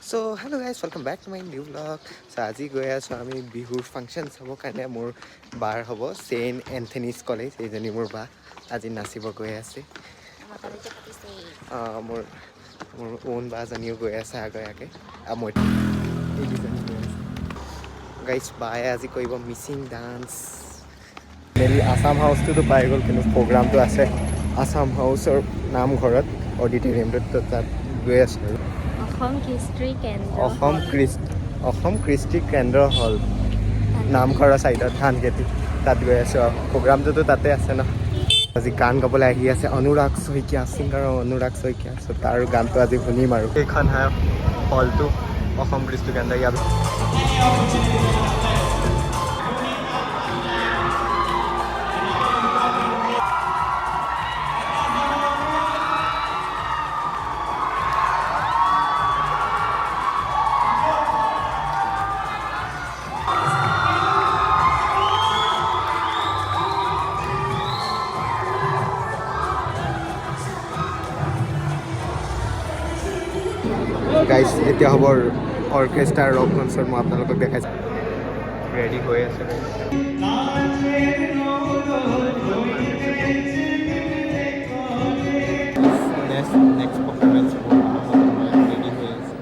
So hello guys, welcome back to my new vlog. So আজি গৈ আছোঁ আমি বিহুৰ ফাংচন চাবৰ কাৰণে। মোৰ বাৰ হ'ব চেইণ্ট এন্থনিজ কলেজ, এইজনী মোৰ বা আজি নাচিব গৈ আছে। মোৰ মোৰ ওন বাজনীও গৈ আছে আগতীয়াকৈ। মই এইকেইজনী গৈ আছে গাইজ। বায়ে আজি কৰিব মিচিং ডান্স। মেইনলি আছাম হাউচটোতো পাই গ'ল, কিন্তু প্ৰগ্ৰামটো আছে আছাম হাউচৰ নামঘৰত অডিটৰিয়ামটোত, তাত গৈ আছোঁ আৰু অসম কৃষ্টি কেন্দ্ৰ হল নামঘৰৰ ছাইডত ধানখেতি, তাত গৈ আছোঁ আৰু প্ৰগ্ৰামটোতো তাতে আছে ন। আজি গান গাবলৈ আহি আছে অনুৰাগ শইকীয়া, ছিংগাৰ অনুৰাগ শইকীয়া। চ' তাৰ গানটো আজি শুনিম আৰু। এইখন হয় হলটো, অসম কৃষ্টি কেন্দ্ৰ। ইয়াত গাইজ এতিয়া হ'ব অৰ্কেষ্ট্ৰাৰ ৰক কনচাৰ্ট। মই আপোনালোকক দেখাইছোঁ, ৰেডি হৈ আছে। নেক্সট পাৰফৰ্মেঞ্চ ৰেডি হৈ আছে।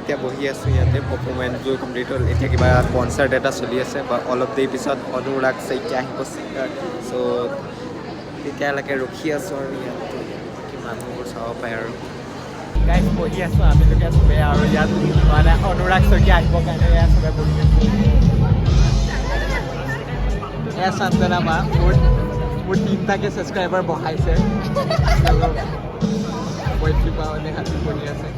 এতিয়া বহি আছোঁ ইয়াতে পাৰফৰ্মেঞ্চবোৰ কমপ্লিট হ'ল এতিয়া কিবা কনচাৰ্ট এটা চলি আছে বা অলপ দেৰি পিছত অনুৰাগ শইকীয়া আহিব ছিংগাৰ চ' তেতিয়ালৈকে ৰখি আছোঁ আৰু ইয়াতে কি মানুহবোৰ চাব পাৰে আৰু গাইজ বহি আছোঁ আমিলোকে চবেই আৰু ইয়াত মানে অনুৰাগ শইকীয়া আহিবৰ কাৰণে ইয়াত চবে বহি আছোঁ এয়া চান্তনা বা মোৰ 3টাকে ছাবস্ক্ৰাইবাৰ বঢ়াইছে পঁয়ত্ৰিছ পাৱনে হাতী বহি আছে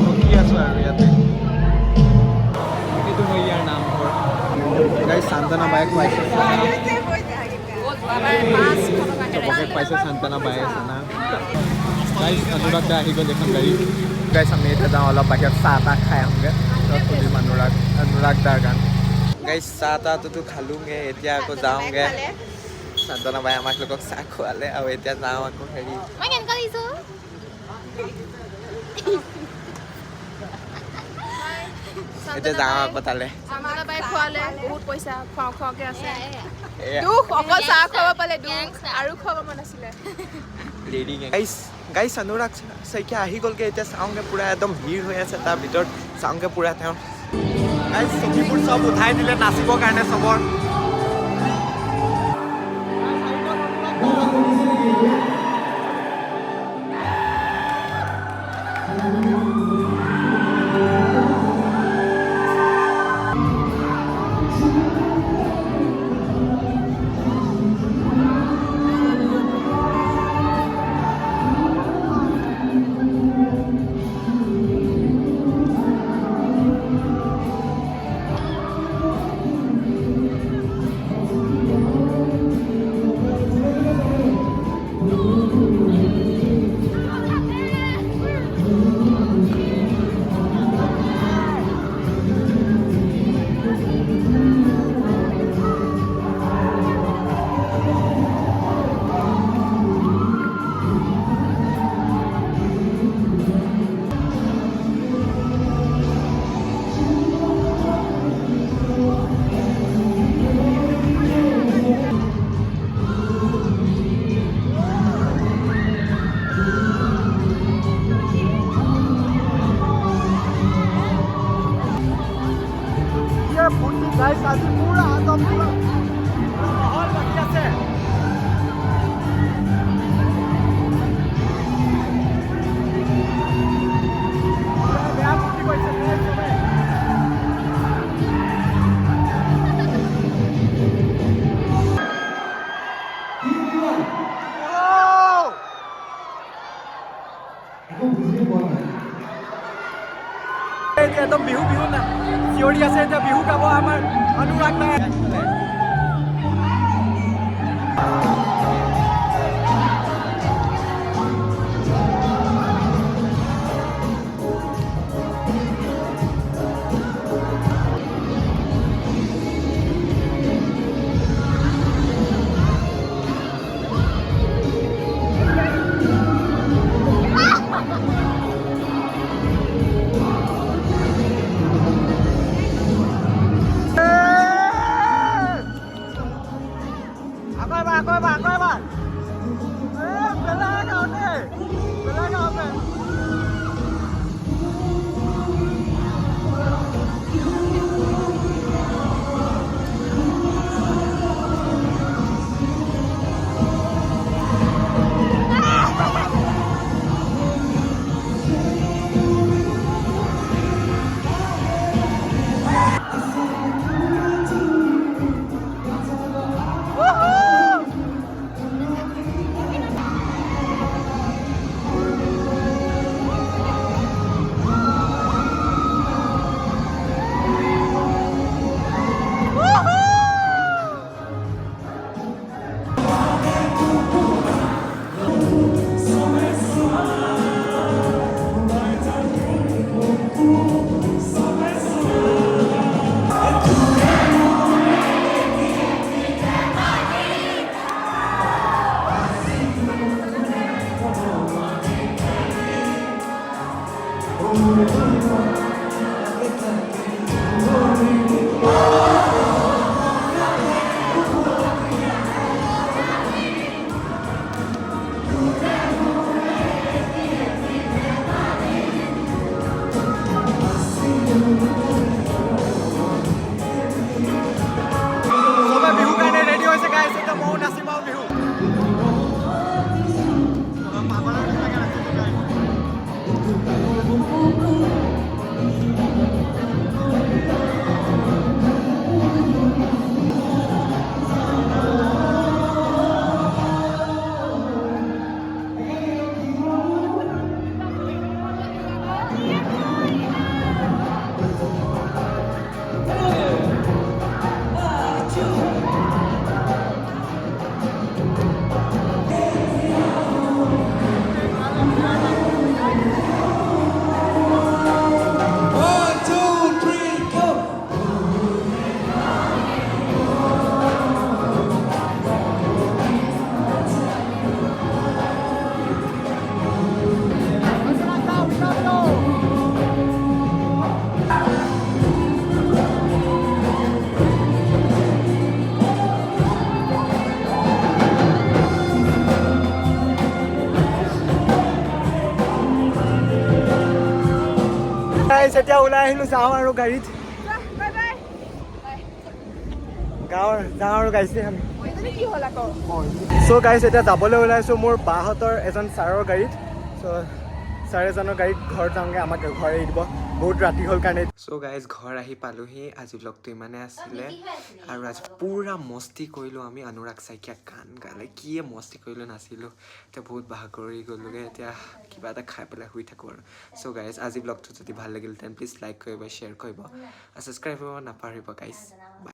ৰখি আছোঁ আৰু ইয়াতে এইটো হয় ইয়াৰ নামঘৰ গাইজ চান্তনা বায়ে খুৱাইছে চবকে খুৱাইছে চান্তনা বায়ে চানা গাইজ অনুৰাগ দা আহি গ'ল এখন গাড়ী গাইজ আমি এতিয়া যাওঁ অলপ বাহিৰত চাহ তাহ খাই আহোঁগৈ তাত শুনিম অনুৰাগ দাৰ গান গাইজ চাহ তাহটোতো খালোঁগৈ এতিয়া আকৌ যাওঁগৈ চান্তনা বাই আমাক লোকক চাহ খোৱালে আৰু এতিয়া যাওঁ আকৌ হেৰি এতিয়া যাওঁ আকৌ তালৈ বহুত পইচা খুৱাওকে আছে দুখ অকল চাহ খুৱাব পালে দুখ আৰু খুৱাব মন আছিলে গাইজ অনুৰাগ শইকীয়া আহি গ'লগৈ এতিয়া চাওঁগৈ পূৰা একদম ভিৰ হৈ আছে তাৰ ভিতৰত চাওঁগৈ পূৰা তেওঁ গাইজ চকীবোৰ চব উঠাই দিলে নাচিবৰ কাৰণে চবৰ गाइस आज पूरा आता पूरा माहौल बढ़िया से बेया फुटी গৈছে একদম বিহু বিহু না চিঞৰি আছে এতিয়া বিহু গাব আমাৰ অনুৰাগ দাই গাইছ এতিয়া ওলাই আহিলোঁ যাওঁ আৰু গাড়ীত বাই বাই যাওঁ আৰু গাইছে আমি কি হ'ল আকৌ চ' গাইছ এতিয়া যাবলৈ ওলাইছোঁ মোৰ বাহঁতৰ এজন ছাৰৰ গাড়ীত চ' ছাৰ এজনৰ গাড়ীত ঘৰ যাওঁগৈ আমাক ঘৰ এৰি দিব বহুত ৰাতি হ'ল কাৰণে চ' গাইজ ঘৰ আহি পালোহি আজি ব্লগটো ইমানেই আছিলে আৰু আজি পুৰা মস্তি কৰিলোঁ আমি অনুৰাগ শইকীয়া গান গালে কিয়ে মস্তি কৰিলোঁ নাচিলোঁ এতিয়া বহুত ভাগৰি গ'লোগৈ এতিয়া কিবা এটা খাই পেলাই শুই থাকোঁ আৰু চ' গাইজ আজি ব্লগটো যদি ভাল লাগিল তেন প্লিজ লাইক কৰিব শ্বেয়াৰ কৰিব আৰু ছাবস্ক্ৰাইব কৰিব নাপাহৰিব গাইজ